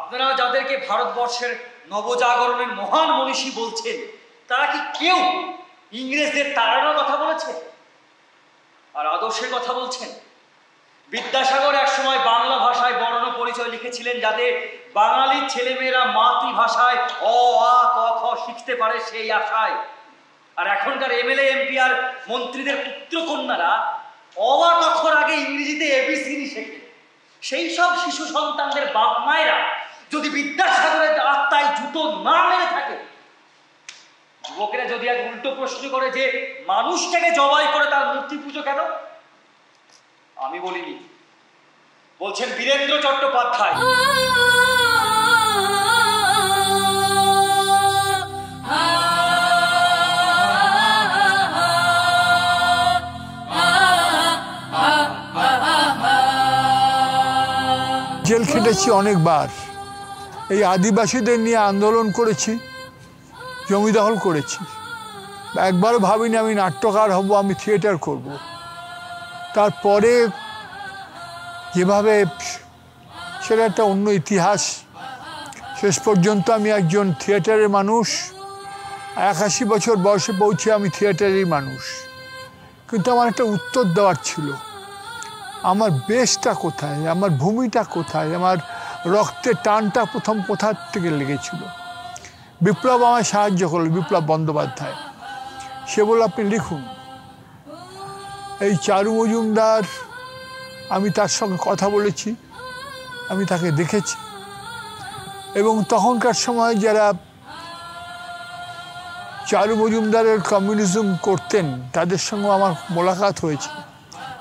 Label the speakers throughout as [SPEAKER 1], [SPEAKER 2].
[SPEAKER 1] আপনারা যাদেরকে ভারতবর্ষের নবজাগরণের মহান মনীষী বলছেন, তারা কি কেউ ইংরেজদের তাড়ানোর কথা বলেছে আর আদর্শের কথা বলছেন? বিদ্যাসাগর একসময় বাংলা ভাষায় বর্ণ পরিচয় লিখেছিলেন যাতে বাঙালির ছেলেমেয়েরা মাতৃভাষায় অ আ ক খ শিখতে পারে সেই আশায়। আর এখনকার এমএলএ এমপি আর মন্ত্রীদের পুত্রকন্যারা অ আ ক খর আগে ইংরেজিতে এবিসিডি শেখে। সেই সব শিশু সন্তানদের বাপ মায়েরা যদি বিদ্যাসাগরের আত্মায় জুতো না মেরে থাকে, যুবকেরা যদি এক উল্টো প্রশ্ন করে যে মানুষটাকে জবাই করে তার মূর্তি পুজো কেন, আমি বলিনি, বলছেন বীরেন্দ্র চট্টোপাধ্যায়।
[SPEAKER 2] জেল খেটেছি অনেকবার, এই আদিবাসীদের নিয়ে আন্দোলন করেছি, জমি দখল করেছি। একবারও ভাবিনি আমি নাট্যকার হব, আমি থিয়েটার করব। তারপরে যেভাবে সেটা একটা অন্য ইতিহাস। শেষ পর্যন্ত আমি একজন থিয়েটারের মানুষ, 81 বছর বয়সে পৌঁছে আমি থিয়েটারেরই মানুষ। কিন্তু আমার একটা উত্তর দেওয়ার ছিল, আমার বেশটা কোথায়, আমার ভূমিটা কোথায়, আমার রক্তের টানটা প্রথম কোথা থেকে লেগেছিল। বিপ্লব আমায় সাহায্য করল, বিপ্লব বন্দ্যোপাধ্যায়। সে বলল আপনি লিখুন। এই চারু মজুমদার, আমি তার সঙ্গে কথা বলেছি, আমি তাকে দেখেছি, এবং তখনকার সময় যারা চারু মজুমদারের কমিউনিজম করতেন তাদের সঙ্গে আমার মোলাকাত হয়েছে।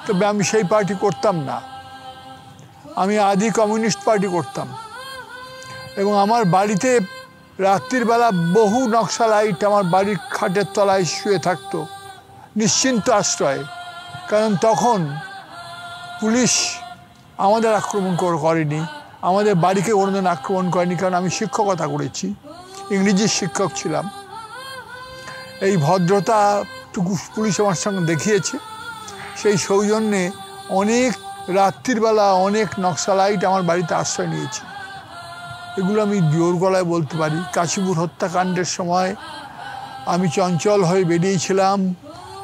[SPEAKER 2] তবে আমি সেই পার্টি করতাম না, আমি আদি কমিউনিস্ট পার্টি করতাম। এবং আমার বাড়িতে রাত্রির বেলা বহু নকশালাইট আমার বাড়ির খাটের তলায় শুয়ে থাকতো, নিশ্চিন্ত আশ্রয়ে। কারণ তখন পুলিশ আমাদের আক্রমণ করেনি, আমাদের বাড়িকে কোনোদিন আক্রমণ করেনি, কারণ আমি শিক্ষকতা করেছি, ইংরেজির শিক্ষক ছিলাম। এই ভদ্রতাটুকু পুলিশ আমার সঙ্গে দেখিয়েছে। সেই সৌজন্যে অনেক রাত্রির বেলা অনেক নকশালাইট আমার বাড়িতে আশ্রয় নিয়েছে। এগুলো আমি জোর গলায় বলতে পারি। কাশীপুর হত্যাকাণ্ডের সময় আমি চঞ্চল হয়ে বেরিয়েছিলাম,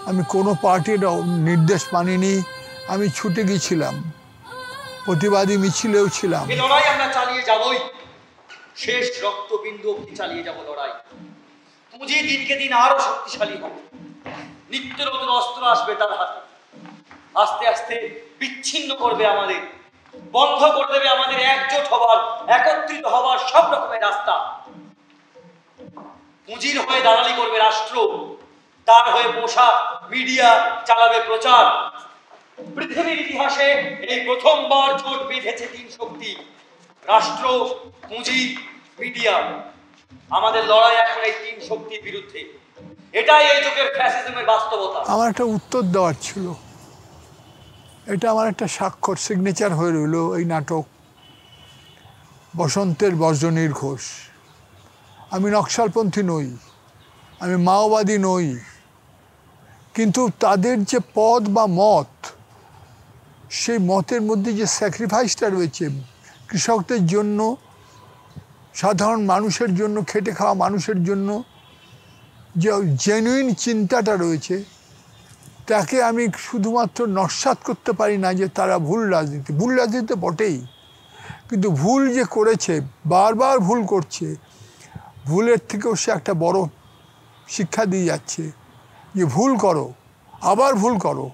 [SPEAKER 2] আমি কোনো পার্টির নির্দেশ মানিনি, আমি ছুটে গিয়েছিলাম, প্রতিবাদী মিছিলেও ছিলাম।
[SPEAKER 1] এই লড়াই আমরা চালিয়ে যাবই, শেষ রক্তবিন্দু অবধি চালিয়ে যাব লড়াই। পুঁজি দিনকে দিন আরো শক্তিশালী হবে, নিত্য নতুন অস্ত্র আসবে তার হাতে, আস্তে আস্তে বিচ্ছিন্ন করবে আমাদের, বন্ধ করে দেবে আমাদের একজোট হবার, একত্রিত হবার সব রকমের রাস্তা। পুঁজির হয়ে দালালি করবে রাষ্ট্র, তার হয়ে পোশাক মিডিয়া চালাবে প্রচার। পৃথিবীর ইতিহাসে এই প্রথমবার জোট বেঁধেছে তিন শক্তি, রাষ্ট্র, পুঁজি, মিডিয়া। আমাদের লড়াই এখন এই তিন শক্তির বিরুদ্ধে। এটাই এই যুগের ফ্যাসিজমের বাস্তবতা।
[SPEAKER 2] আমার একটা উত্তর দেওয়ার ছিল, এটা আমার একটা স্বাক্ষর, সিগনেচার হয়ে রইল এই নাটক বসন্তের বজ্রনীর ঘোষ। আমি নকশালপন্থী নই, আমি মাওবাদী নই, কিন্তু তাদের যে পদ বা মত, সেই মতের মধ্যে যে স্যাক্রিফাইসটা রয়েছে কৃষকদের জন্য, সাধারণ মানুষের জন্য, খেটে খাওয়া মানুষের জন্য যে জেনুইন চিন্তাটা রয়েছে, তাকে আমি শুধুমাত্র নস্যাৎ করতে পারি না যে তারা ভুল রাজনীতি, ভুল রাজনীতি বটেই, কিন্তু ভুল যে করেছে, বারবার ভুল করছে, ভুলের থেকেও সে একটা বড় শিক্ষা দিয়ে যাচ্ছে যে ভুল করো, আবার ভুল করো।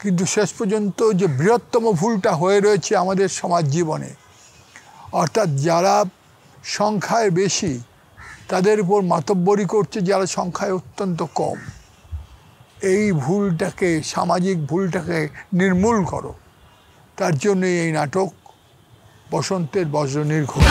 [SPEAKER 2] কিন্তু শেষ পর্যন্ত যে বৃহত্তম ভুলটা হয়ে রয়েছে আমাদের সমাজ জীবনে, অর্থাৎ যারা সংখ্যায় বেশি তাদের উপর মাতব্বরি করছে যারা সংখ্যায় অত্যন্ত কম, এই ভুলটাকে, সামাজিক ভুলটাকে নির্মূল করো। তার জন্য এই নাটক বসন্তের বজ্রনীর ঘোষ।